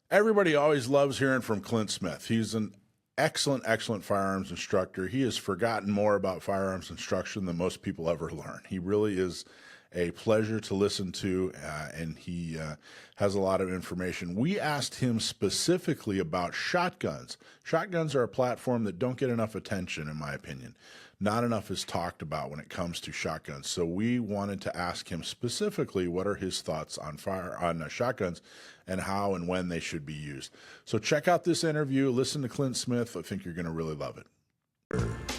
Everybody always loves hearing from Clint Smith. He's an excellent firearms instructor. He has forgotten more about firearms instruction than most people ever learn. He really is a pleasure to listen to, and he has a lot of information. We asked him specifically about shotguns. Shotguns are a platform that don't get enough attention, in my opinion. Not enough is talked about when it comes to shotguns. So we wanted to ask him specifically what are his thoughts on shotguns and how and when they should be used. So check out this interview. Listen to Clint Smith. I think you're going to really love it.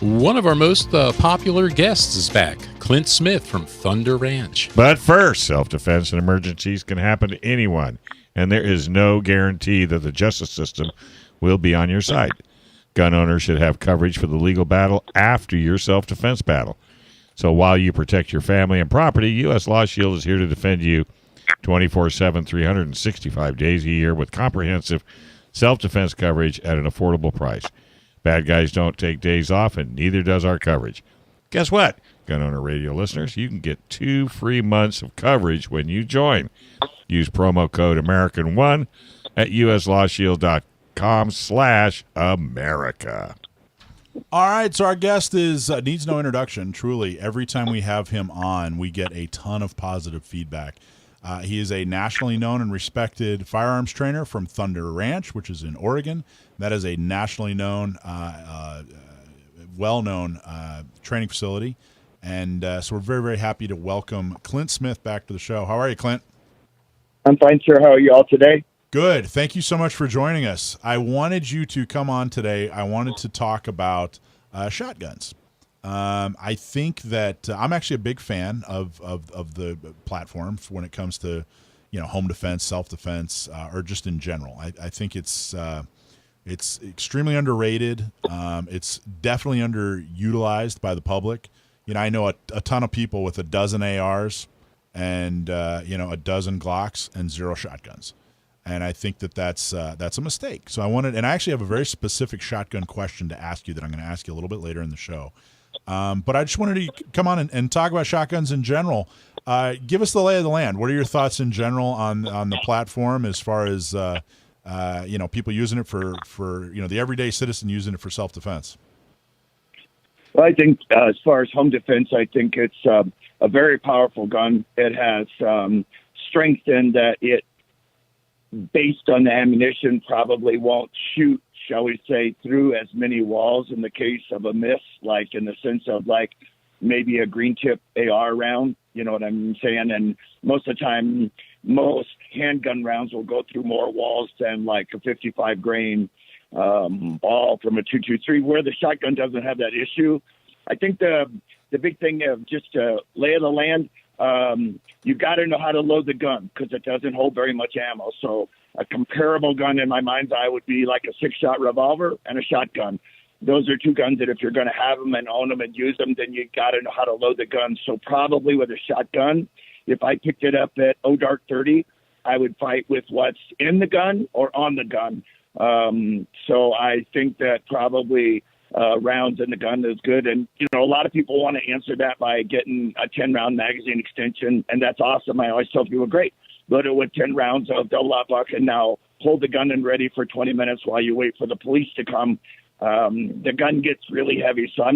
One of our most popular guests is back, Clint Smith from Thunder Ranch. But first, self-defense and emergencies can happen to anyone, and there is no guarantee that the justice system will be on your side. Gun owners should have coverage for the legal battle after your self-defense battle. So while you protect your family and property, U.S. Law Shield is here to defend you 24/7, 365 days a year with comprehensive self-defense coverage at an affordable price. Bad guys don't take days off, and neither does our coverage. Guess what, Gun Owner Radio listeners? You can get 2 free months of coverage when you join. Use promo code American1 at uslawshield.com/America. All right, so our guest needs no introduction. Truly, every time we have him on, we get a ton of positive feedback. He is a nationally known and respected firearms trainer from Thunder Ranch, which is in Oregon. That is a nationally known, well-known training facility. And so we're very, very happy to welcome Clint Smith back to the show. How are you, Clint? I'm fine, sir. How are you all today? Good. Thank you so much for joining us. I wanted you to come on today. I wanted to talk about shotguns. I think that I'm actually a big fan of the platform when it comes to, home defense, self-defense, or just in general. I think it's extremely underrated. It's definitely underutilized by the public. I know a ton of people with a dozen ARs and a dozen Glocks and 0 shotguns. And I think that's a mistake. So I actually have a very specific shotgun question to ask you that I'm going to ask you a little bit later in the show. But I just wanted to come on and talk about shotguns in general. Give us the lay of the land. What are your thoughts in general on the platform as far as people using it for the everyday citizen using it for self-defense? Well, I think as far as home defense, I think it's a very powerful gun. It has strength in that it, based on the ammunition, probably won't shoot, shall we say, through as many walls in the case of a miss, like in the sense of like maybe a green tip AR round, you know what I'm saying? And most of the time, most handgun rounds will go through more walls than like a 55 grain ball from a 223, where the shotgun doesn't have that issue. I think the big thing of just lay of the land, you got to know how to load the gun because it doesn't hold very much ammo. So a comparable gun in my mind's eye would be like a 6-shot revolver and a shotgun. Those are 2 guns that if you're going to have them and own them and use them, then you got to know how to load the gun. So probably with a shotgun, if I picked it up at Dark 30, I would fight with what's in the gun or on the gun. So I think that probably rounds in the gun is good. And, a lot of people want to answer that by getting a 10-round magazine extension, and that's awesome. I always tell people, great, load it with 10 rounds of double aught buck, and now hold the gun and ready for 20 minutes while you wait for the police to come. The gun gets really heavy, so I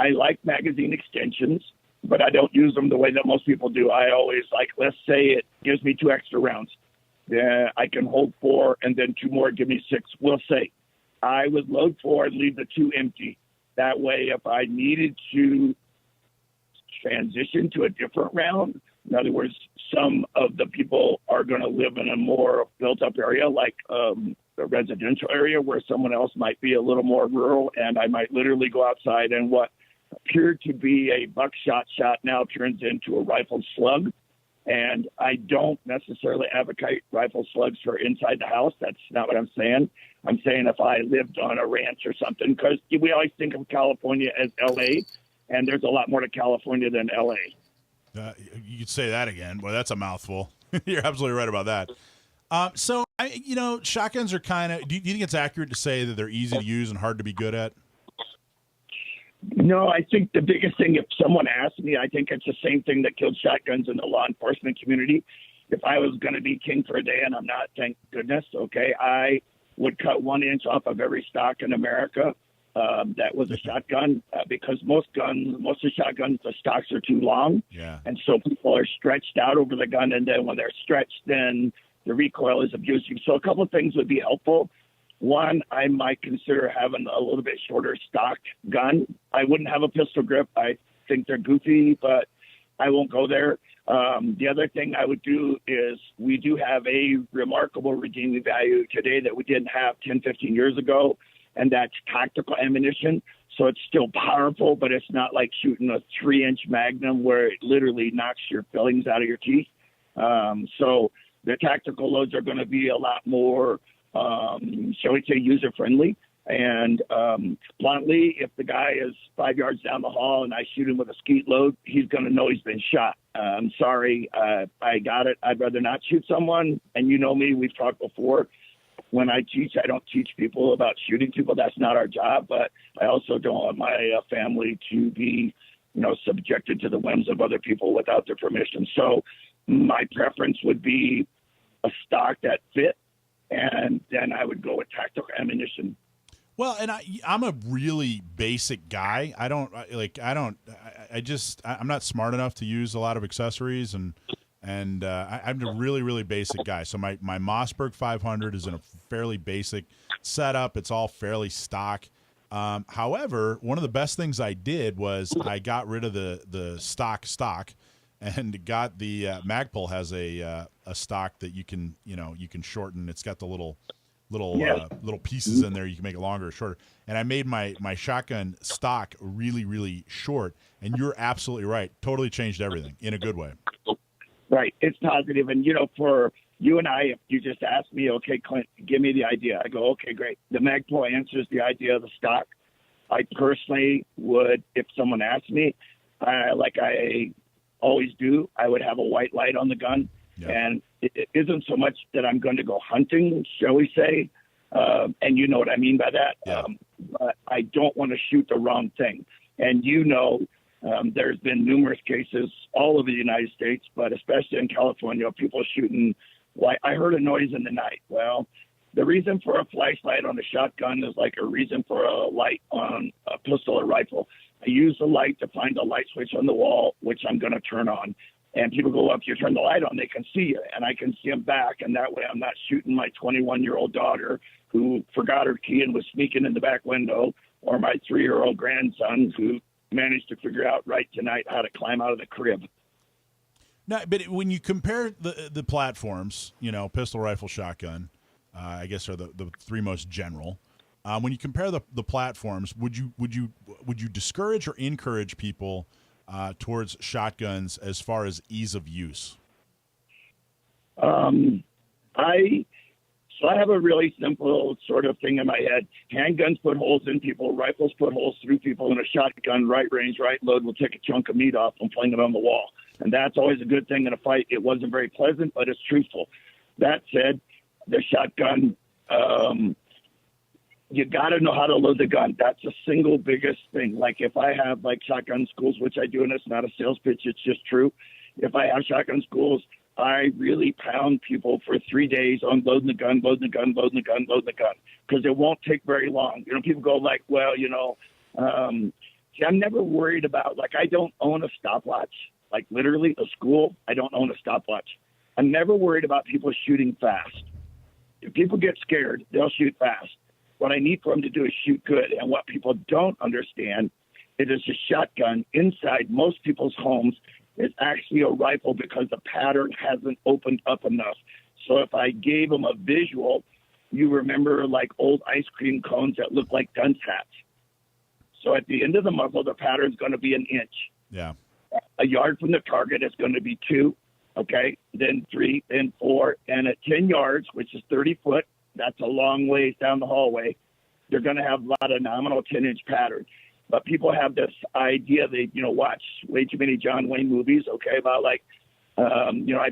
like magazine extensions, but I don't use them the way that most people do. I always let's say it gives me 2 extra rounds. Yeah, I can hold 4, and then 2 more give me 6. We'll say I would load 4 and leave the 2 empty. That way, if I needed to transition to a different round, in other words, some of the people are going to live in a more built-up area, like a residential area, where someone else might be a little more rural, and I might literally go outside, and what appeared to be a buckshot shot now turns into a rifled slug. And I don't necessarily advocate rifle slugs for inside the house. That's not what I'm saying. I'm saying if I lived on a ranch or something, because we always think of California as L.A., and there's a lot more to California than L.A. You could say that again. Boy, that's a mouthful. You're absolutely right about that. Shotguns are kind of – do you think it's accurate to say that they're easy to use and hard to be good at? No, I think the biggest thing, if someone asks me, I think it's the same thing that killed shotguns in the law enforcement community. if I was going to be king for a day, and I'm not, thank goodness, okay, I would cut 1 inch off of every stock in America that was a shotgun, because most of the shotguns, the stocks are too long. Yeah. And so people are stretched out over the gun, and then when they're stretched, then the recoil is abusive. So a couple of things would be helpful. One, I might consider having a little bit shorter stock gun. I wouldn't have a pistol grip. I think they're goofy, but I won't go there. The other thing I would do is we do have a remarkable redeeming value today that we didn't have 10, 15 years ago, and that's tactical ammunition. So it's still powerful, but it's not like shooting a 3-inch Magnum where it literally knocks your fillings out of your teeth. So the tactical loads are going to be a lot more, shall we say, user-friendly. And bluntly, if the guy is 5 yards down the hall and I shoot him with a skeet load, he's going to know he's been shot. I'm sorry, I got it. I'd rather not shoot someone. And you know me, we've talked before. When I teach, I don't teach people about shooting people. That's not our job. But I also don't want my family to be, subjected to the whims of other people without their permission. So my preference would be a stock that fit, and then I would go with tactical ammunition. Well, and I'm a really basic guy. I'm not smart enough to use a lot of accessories, and I'm a really, really basic guy. So my Mossberg 500 is in a fairly basic setup. It's all fairly stock. However, one of the best things I did was I got rid of the stock and got the Magpul has a stock that you can shorten. It's got the little pieces in there. You can make it longer or shorter. And I made my shotgun stock really, really short. And you're absolutely right. Totally changed everything in a good way. Right. It's positive. And, for you and I, if you just ask me, okay, Clint, give me the idea. I go, okay, great. The Magpul answers the idea of the stock. I personally would, if someone asked me, like I always do, I would have a white light on the gun. Yeah. And it isn't so much that I'm going to go hunting, shall we say, and you know what I mean by that. Yeah. But I don't want to shoot the wrong thing. And there's been numerous cases all over the United States, but especially in California, people shooting. I heard a noise in the night. Well, the reason for a flashlight on a shotgun is like a reason for a light on a pistol or rifle. I use the light to find a light switch on the wall, which I'm going to turn on. And people go, well, if you turn the light on, they can see you, and I can see them back. And that way I'm not shooting my 21-year-old daughter who forgot her key and was sneaking in the back window, or my 3-year-old grandson who managed to figure out right tonight how to climb out of the crib. No, but when you compare the platforms, pistol, rifle, shotgun, I guess are the three most general. When you compare the platforms, would you discourage or encourage people towards shotguns as far as ease of use? I have a really simple sort of thing in my head. Handguns put holes in people, rifles put holes through people, and a shotgun, right range, right load, will take a chunk of meat off and fling it on the wall. And that's always a good thing in a fight. It wasn't very pleasant, but it's truthful. That said, the shotgun, you got to know how to load the gun. That's the single biggest thing. Like if I have shotgun schools, which I do, and it's not a sales pitch, it's just true. If I have shotgun schools, I really pound people for 3 days on loading the gun, because it won't take very long. People go I'm never worried about, I don't own a stopwatch. Literally, a school, I don't own a stopwatch. I'm never worried about people shooting fast. If people get scared, they'll shoot fast. What I need for them to do is shoot good. And what people don't understand is a shotgun inside most people's homes is actually a rifle because the pattern hasn't opened up enough. So if I gave them a visual, you remember old ice cream cones that look like dunce hats. So at the end of the muzzle, the pattern's going to be 1 inch. Yeah. A yard from the target is going to be 2, okay, then 3, then 4. And at 10 yards, which is 30 foot, that's a long ways down the hallway, they're going to have a lot of nominal 10-inch pattern. But people have this idea, they, watch way too many John Wayne movies, okay, about I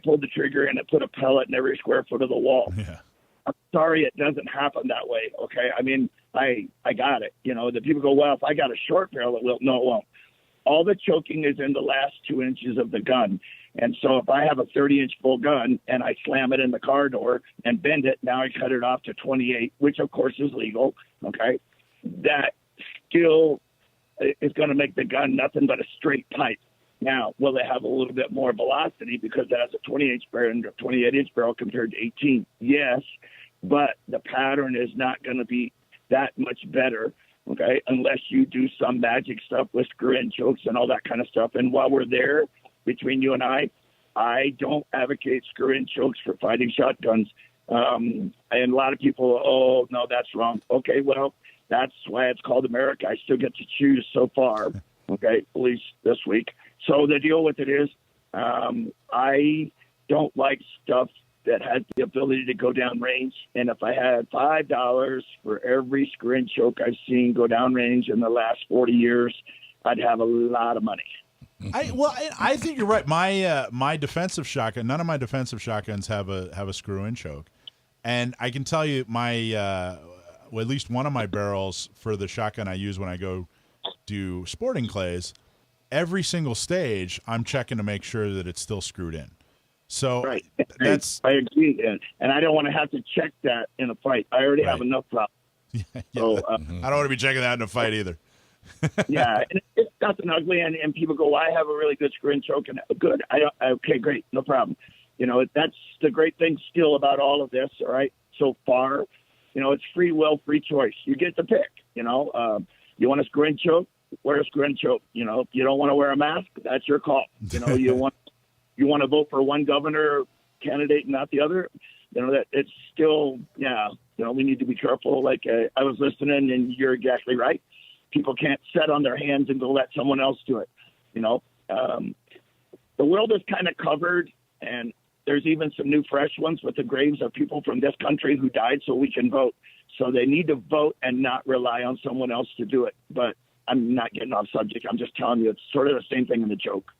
pulled the trigger and I put a pellet in every square foot of the wall. Yeah. I'm sorry, it doesn't happen that way, okay? I mean, I got it. The people go, well, if I got a short barrel, it will. No, it won't. All the choking is in the last 2 inches of the gun. And so if I have a 30-inch full gun and I slam it in the car door and bend it, now I cut it off to 28, which of course is legal. Okay, that still is going to make the gun nothing but a straight pipe. Now, will it have a little bit more velocity because it has a 20-inch barrel and a 28-inch barrel compared to 18? Yes, but the pattern is not going to be that much better, okay, unless you do some magic stuff with screw-in chokes and all that kind of stuff. And while we're there, between you and I don't advocate screw-in chokes for fighting shotguns. And a lot of people, oh, no, that's wrong. Okay, well, that's why it's called America. I still get to choose so far, okay, at least this week. So the deal with it is I don't like stuff that has the ability to go down range. And if I had $5 for every screw-in choke I've seen go down range in the last 40 years, I'd have a lot of money. I think you're right. My defensive shotgun, none of my defensive shotguns have a screw-in choke, and I can tell you at least one of my barrels for the shotgun I use when I go do sporting clays, every single stage I'm checking to make sure that it's still screwed in. So right. I agree, and I don't want to have to check that in a fight. I already have enough problems. Yeah. So, I don't want to be checking that in a fight either. Yeah, and it's nothing ugly, and people go, well, I have a really good screw-in choke, and good. Okay, great, no problem. That's the great thing still about all of this, all right, so far. It's free will, free choice. You get to pick, you want a screw-in choke, wear a screw-in choke. If you don't want to wear a mask, that's your call. You want to vote for one governor candidate and not the other, that it's still, we need to be careful. Like I was listening, and you're exactly right. People can't sit on their hands and go let someone else do it. The world is kind of covered, and there's even some new fresh ones with the graves of people from this country who died so we can vote. So they need to vote and not rely on someone else to do it. But I'm not getting off subject. I'm just telling you it's sort of the same thing in the joke.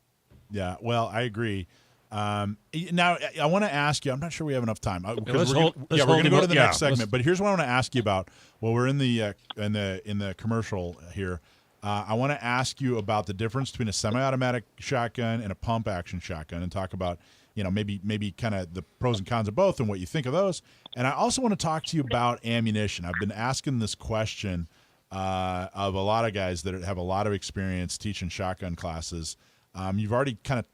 Yeah, well, I agree. Now, I want to ask you. I'm not sure we have enough time because we're going to go to the next segment. But here's what I want to ask you about. Well, we're in the commercial here. I want to ask you about the difference between a semi-automatic shotgun and a pump action shotgun, and talk about maybe kind of the pros and cons of both and what you think of those. And I also want to talk to you about ammunition. I've been asking this question of a lot of guys that have a lot of experience teaching shotgun classes. You've already kind of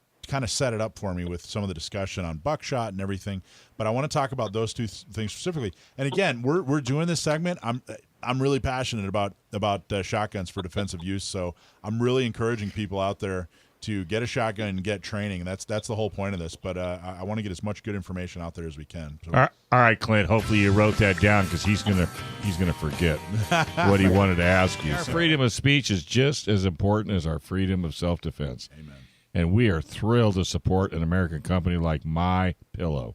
set it up for me with some of the discussion on buckshot and everything, but I want to talk about those two things specifically. And again, we're doing this segment. I'm really passionate about shotguns for defensive use, so I'm really encouraging people out there to get a shotgun and get training. And that's the whole point of this. But I want to get as much good information out there as we can. So. All right, Clint. Hopefully you wrote that down because he's gonna forget what he wanted to ask you. Our freedom of speech is just as important as our freedom of self-defense. Amen. And we are thrilled to support an American company like MyPillow.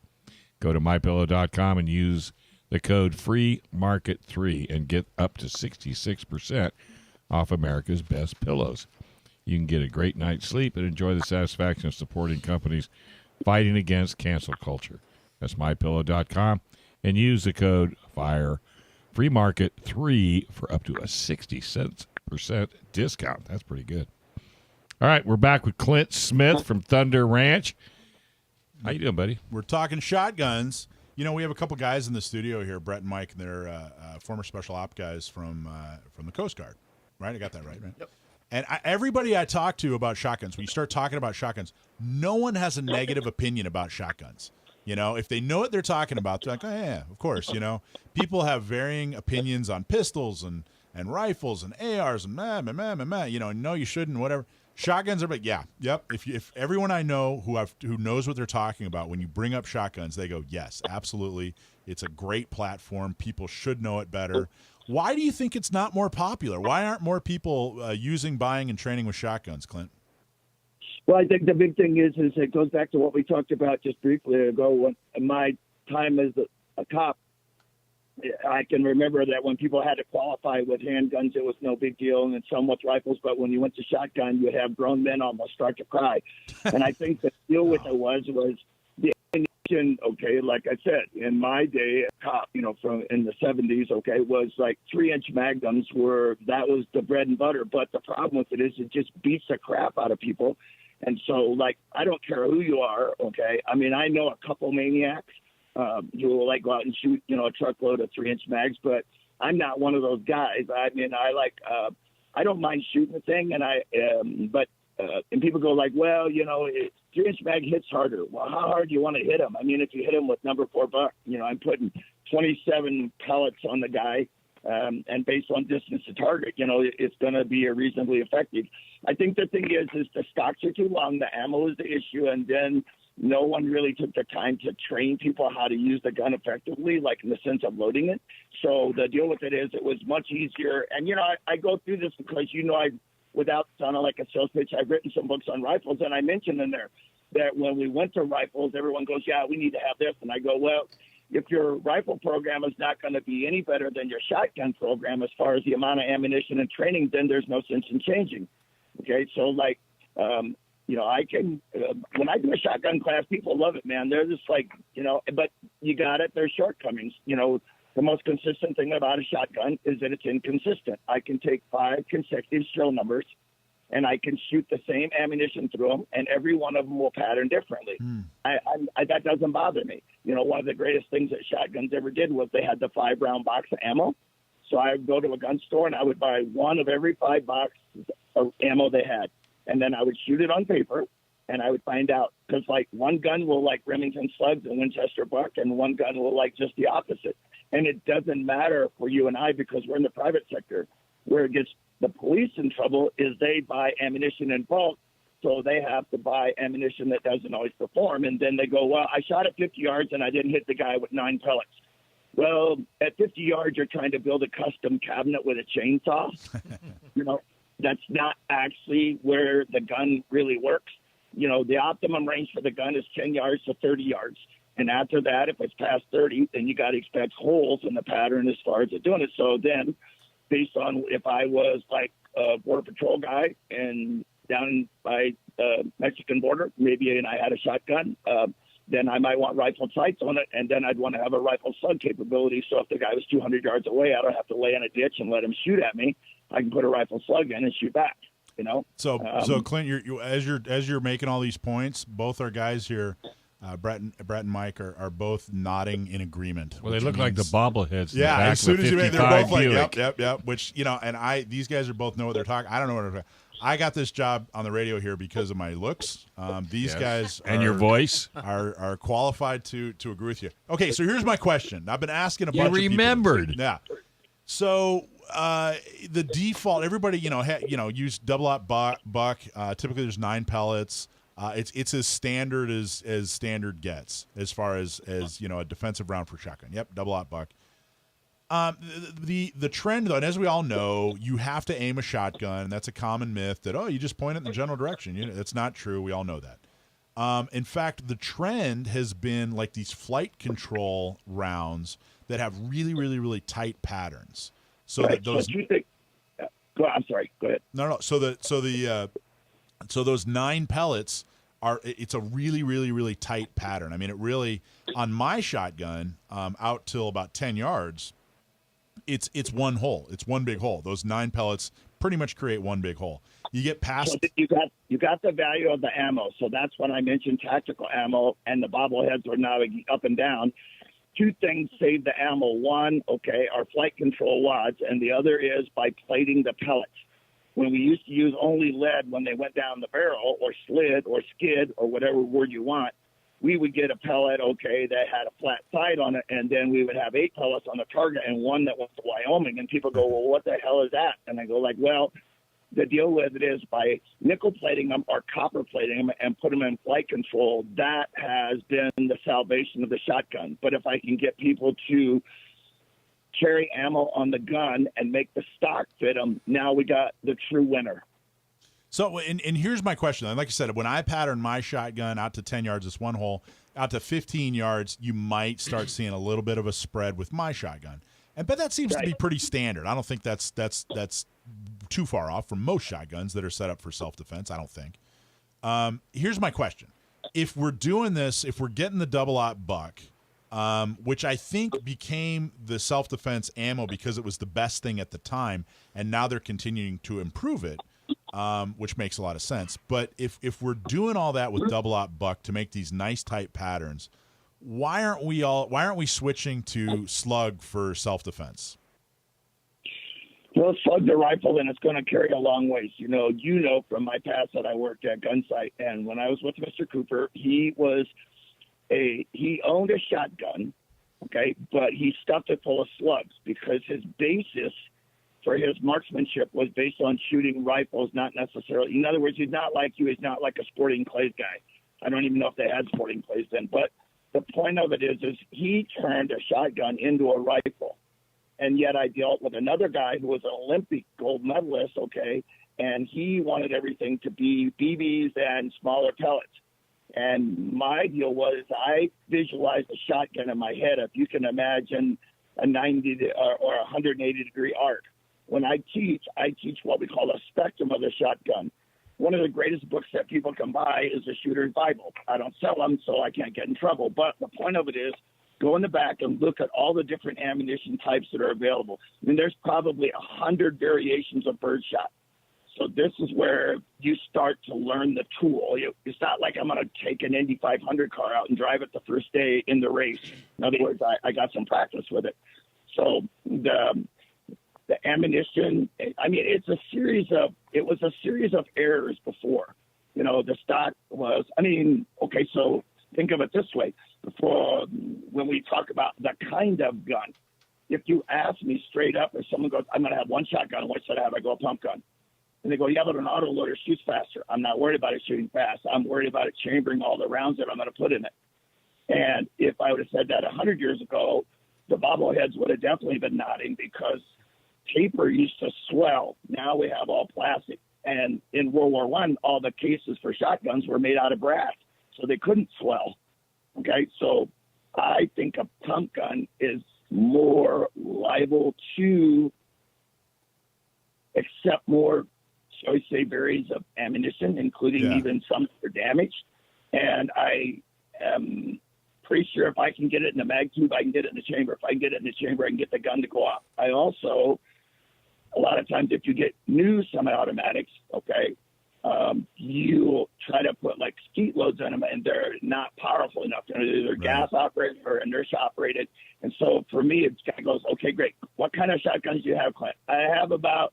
Go to mypillow.com and use the code FREEMARKET3 and get up to 66% off America's best pillows. You can get a great night's sleep and enjoy the satisfaction of supporting companies fighting against cancel culture. That's mypillow.com and use the code FREEMARKET3 for up to a 66% discount. That's pretty good. All right, we're back with Clint Smith from Thunder Ranch. How you doing, buddy? We're talking shotguns. We have a couple guys in the studio here, Brett and Mike, and they're former special op guys from the Coast Guard. Right? I got that right? Yep. And everybody I talk to about shotguns, when you start talking about shotguns, no one has a negative opinion about shotguns. If they know what they're talking about, they're like, oh, yeah, of course. People have varying opinions on pistols and rifles and ARs and no, you shouldn't, whatever. Shotguns are, but yep. If everyone I know who knows what they're talking about, when you bring up shotguns, they go, yes, absolutely. It's a great platform. People should know it better. Why do you think it's not more popular? Why aren't more people buying, and training with shotguns, Clint? Well, I think the big thing is it goes back to what we talked about just briefly ago. When in my time as a cop, I can remember that when people had to qualify with handguns, it was no big deal, and then some with rifles. But when you went to shotgun, you would have grown men almost start to cry. And I think the deal with it was the ammunition. Okay, like I said, in my day, cop, from in the 70s, okay, was like 3-inch magnums that was the bread and butter. But the problem with it is it just beats the crap out of people. And so, like, I don't care who you are, okay? I mean, I know a couple maniacs who will, like, go out and shoot, a truckload of 3-inch mags, but I'm not one of those guys. I mean, I don't mind shooting the thing, and people go like, well, 3-inch mag hits harder. Well, how hard do you want to hit them? I mean, if you hit them with number 4 buck, I'm putting 27 pellets on the guy, and based on distance to target, it's going to be reasonably effective. I think the thing is the stocks are too long, the ammo is the issue, and then no one really took the time to train people how to use the gun effectively, like in the sense of loading it. So the deal with it is it was much easier. And, I go through this because, without sounding like a sales pitch, I've written some books on rifles, and I mentioned in there that when we went to rifles, everyone goes, yeah, we need to have this. And I go, well, if your rifle program is not going to be any better than your shotgun program as far as the amount of ammunition and training, then there's no sense in changing. Okay, so like, I can, when I do a shotgun class, people love it, man. They're just like, but you got it. There's shortcomings. The most consistent thing about a shotgun is that it's inconsistent. I can take 5 consecutive serial numbers, and I can shoot the same ammunition through them, and every one of them will pattern differently. That doesn't bother me. One of the greatest things that shotguns ever did was they had the 5-round box of ammo. So I would go to a gun store, and I would buy one of every 5 boxes of ammo they had, and then I would shoot it on paper, and I would find out. Because, like, one gun will like Remington slugs and Winchester buck, and one gun will like just the opposite. And it doesn't matter for you and I because we're in the private sector. Where it gets the police in trouble is they buy ammunition in bulk, so they have to buy ammunition that doesn't always perform. And then they go, well, I shot at 50 yards and I didn't hit the guy with 9 pellets. Well, at 50 yards, you're trying to build a custom cabinet with a chainsaw. That's not actually where the gun really works. The optimum range for the gun is 10 yards to 30 yards. And after that, if it's past 30, then you got to expect holes in the pattern as far as doing it. So then, based on if I was like a Border Patrol guy and down by the Mexican border, maybe and I had a shotgun, then I might want rifle sights on it, and then I'd want to have a rifle slug capability. So if the guy was 200 yards away, I don't have to lay in a ditch and let him shoot at me. I can put a rifle slug in and shoot back. So Clint, as you're making all these points, both our guys here, Brett and Mike are both nodding in agreement. Well, they look like the bobbleheads. Yeah, as soon as they're both like, yep. Which and these guys are both know what they're talking. I don't know what they're talking. I got this job on the radio here because of my looks. These guys and your voice are qualified to agree with you. Okay, so here's my question. I've been asking a bunch of people. You remembered. Yeah. So the default, everybody use double-aught buck. Typically, there's 9 pellets. It's as standard as standard gets as far as a defensive round for shotgun. Yep, double-aught buck. The trend though, and as we all know, you have to aim a shotgun. That's a common myth that you just point it in the general direction. That's not true. We all know that. In fact, the trend has been like these flight control rounds that have really, really, really tight patterns. So that those. I'm sorry. Go ahead. No. So those 9 pellets it's a really, really, really tight pattern. I mean, it really, on my shotgun, out till about 10 yards, it's one hole. It's one big hole. Those 9 pellets pretty much create one big hole. You get past. So you got the value of the ammo. So that's when I mentioned tactical ammo and the bobbleheads are now up and down. 2 things save the ammo. One, are flight control wads, and the other is by plating the pellets. When we used to use only lead when they went down the barrel or slid or skid or whatever word you want, we would get a pellet, that had a flat side on it, and then we would have 8 pellets on the target and one that went to Wyoming. And people go, well, what the hell is that? And I go like, well, the deal with it is by nickel plating them or copper plating them and put them in flight control, that has been the salvation of the shotgun. But if I can get people to carry ammo on the gun and make the stock fit them, now we got the true winner. So, and here's my question. Like I said, when I pattern my shotgun out to 10 yards, it's one hole. Out to 15 yards, you might start seeing a little bit of a spread with my shotgun. But that seems to be pretty standard. I don't think that's too far off from most shotguns that are set up for self-defense, I don't think. Here's my question. If we're doing this, if we're getting the double-aught buck, which I think became the self-defense ammo because it was the best thing at the time, and now they're continuing to improve it. which makes a lot of sense. But if we're doing all that with double-aught buck to make these nice tight patterns, why aren't we switching to slug for self-defense? Well, slug's a rifle, and it's going to carry a long ways. You know from my past that I worked at Gunsight, and when I was with Mr. Cooper, he owned a shotgun, okay, but he stuffed it full of slugs because his basis for his marksmanship was based on shooting rifles, not necessarily. In other words, he's not like a sporting clays guy. I don't even know if they had sporting clays then, but the point of it is he turned a shotgun into a rifle. And yet I dealt with another guy who was an Olympic gold medalist, okay, and he wanted everything to be BBs and smaller pellets. And my deal was I visualized a shotgun in my head. If you can imagine a 90 or 180-degree arc. When I teach what we call a spectrum of the shotgun. One of the greatest books that people can buy is the Shooter's Bible. I don't sell them, so I can't get in trouble. But the point of it is, go in the back and look at all the different ammunition types that are available. I mean, there's probably 100 variations of birdshot. So this is where you start to learn the tool. It's not like I'm going to take an Indy 500 car out and drive it the first day in the race. In other words, I got some practice with it. So the ammunition, I mean, it was a series of errors before. You know, the stock was, okay, so think of it this way. Before, when we talk about the kind of gun, if you ask me straight up, if someone goes, I'm going to have one shotgun, what should I have? I go, a pump gun. And they go, yeah, but an autoloader shoots faster. I'm not worried about it shooting fast. I'm worried about it chambering all the rounds that I'm going to put in it. And if I would have said that 100 years ago, the bobbleheads would have definitely been nodding because paper used to swell. Now we have all plastic. And in World War I, all the cases for shotguns were made out of brass, so they couldn't swell. Okay, so I think a pump gun is more liable to accept more, shall we say, varies of ammunition, including even some for damage. And I am pretty sure if I can get it in the mag tube, I can get it in the chamber. If I can get it in the chamber, I can get the gun to go off. I also, a lot of times, if you get new semi-automatics, okay, you try to put like skeet loads in them, and they're not powerful enough. They're either gas operated or inertia operated. And so for me, it kind of goes, okay, great. What kind of shotguns do you have, Clint? I have about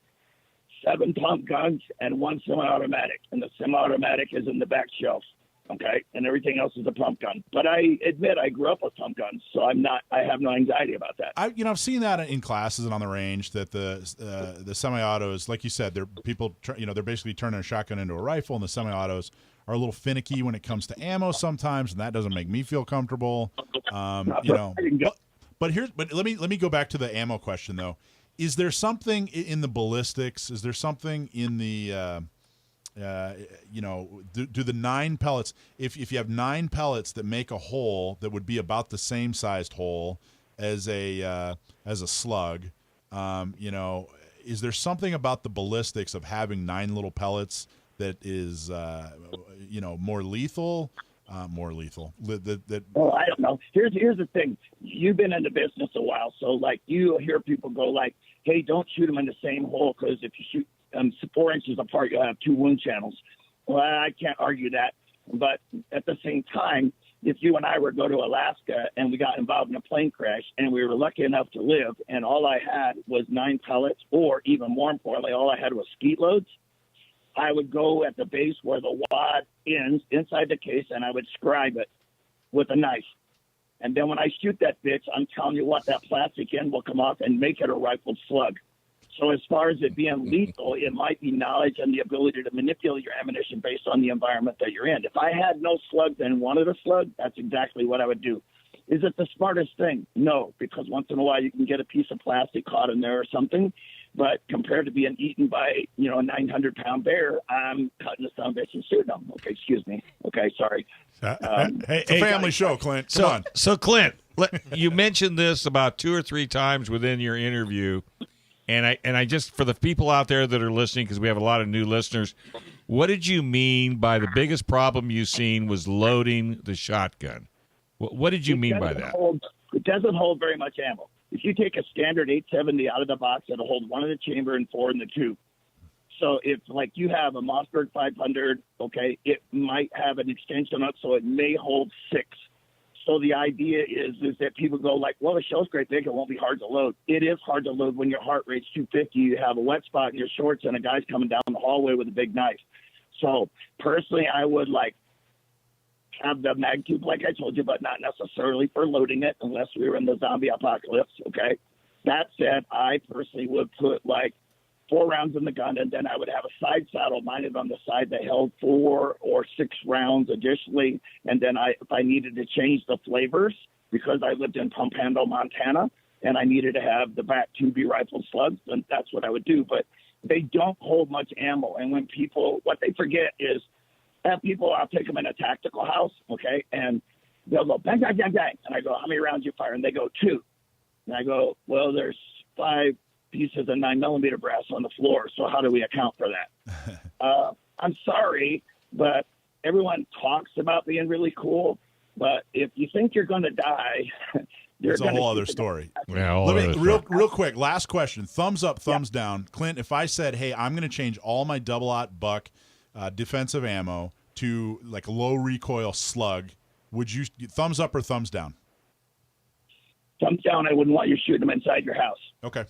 7 pump guns and 1 semi-automatic, and the semi-automatic is in the back shelf. Okay, and everything else is a pump gun. But I admit I grew up with pump guns, so I have no anxiety about that. I've seen that in classes and on the range that the semi-autos, like you said, they're basically turning a shotgun into a rifle, and the semi-autos are a little finicky when it comes to ammo sometimes, and that doesn't make me feel comfortable. But let me go back to the ammo question though. Is there something in the ballistics? Is there something in the do the 9 pellets, if you have 9 pellets that make a hole that would be about the same sized hole as a slug, is there something about the ballistics of having 9 little pellets that is more lethal? Well, I don't know. Here's the thing. You've been in the business a while, so like you hear people go like, hey, don't shoot them in the same hole because if you shoot 4 inches apart, you'll have 2 wound channels. Well, I can't argue that. But at the same time, if you and I were to go to Alaska and we got involved in a plane crash and we were lucky enough to live and all I had was 9 pellets, or even more importantly, all I had was skeet loads, I would go at the base where the wad ends inside the case and I would scribe it with a knife. And then when I shoot that bitch, I'm telling you what, that plastic end will come off and make it a rifled slug. So as far as it being lethal, it might be knowledge and the ability to manipulate your ammunition based on the environment that you're in. If I had no slugs and wanted a slug, that's exactly what I would do. Is it the smartest thing? No, because once in a while you can get a piece of plastic caught in there or something. But compared to being eaten by, a 900-pound bear, I'm cutting the son of a bitch and shooting them. Okay, excuse me. Okay, sorry. It's a family show, Clint. Come on. So Clint, you mentioned this about 2 or 3 times within your interview. And I just, for the people out there that are listening, because we have a lot of new listeners, what did you mean by the biggest problem you've seen was loading the shotgun? What did you mean by that? It doesn't hold very much ammo. If you take a standard 870 out of the box, it'll hold 1 in the chamber and 4 in the tube. So if like you have a Mossberg 500, okay, it might have an extension on it, so it may hold 6. So the idea is that people go like, well, the shell's great big, it won't be hard to load. It is hard to load when your heart rate's 250. You have a wet spot in your shorts, and a guy's coming down the hallway with a big knife. So personally, I would like have the mag tube like I told you, but not necessarily for loading it unless we were in the zombie apocalypse. Okay. That said, I personally would put like 4 rounds in the gun, and then I would have a side saddle mounted on the side that held 4 or 6 rounds additionally. And then if I needed to change the flavors, because I lived in Pompano, Montana, and I needed to have the back 2B rifle slugs, then that's what I would do. But they don't hold much ammo. And when people, what they forget is that people, I'll take them in a tactical house, okay, and they'll go bang, bang, bang, bang. And I go, how many rounds you fire? And they go 2. And I go, well, there's 5 pieces of 9mm brass on the floor. So how do we account for that? I'm sorry, but everyone talks about being really cool. But if you think you're going to die, it's a whole other story. Yeah, Let me, real quick, last question. Thumbs up, thumbs down. Clint, if I said, hey, I'm going to change all my double-aught buck defensive ammo to like a low recoil slug, would you thumbs up or thumbs down? Thumbs down. I wouldn't want you shooting them inside your house. Okay.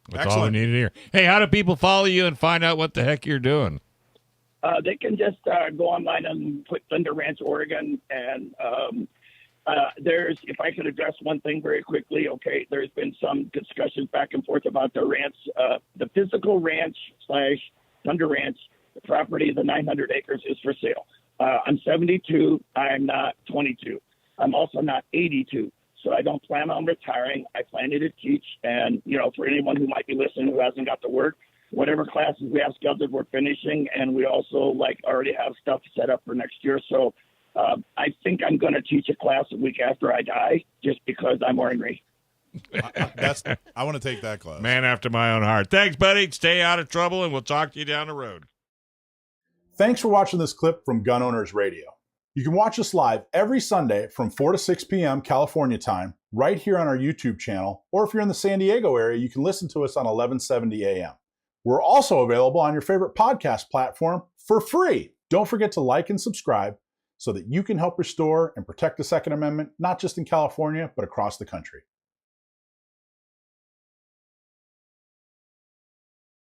That's Excellent. all we need to hear. Hey, how do people follow you and find out what the heck you're doing? They can just go online and put Thunder Ranch, Oregon, and if I could address one thing very quickly, okay, there's been some discussions back and forth about the ranch, the physical ranch / Thunder Ranch, the property, the 900 acres is for sale. I'm 72. I'm not 22. I'm also not 82. So I don't plan on retiring. I plan to teach. And, for anyone who might be listening who hasn't got to work, whatever classes we have scheduled, we're finishing. And we also already have stuff set up for next year. So I think I'm going to teach a class a week after I die just because I'm ornery. I want to take that class. Man after my own heart. Thanks, buddy. Stay out of trouble, and we'll talk to you down the road. Thanks for watching this clip from Gun Owners Radio. You can watch us live every Sunday from 4 to 6 p.m. California time, right here on our YouTube channel, or if you're in the San Diego area, you can listen to us on 1170 a.m. We're also available on your favorite podcast platform for free. Don't forget to like and subscribe so that you can help restore and protect the Second Amendment, not just in California, but across the country.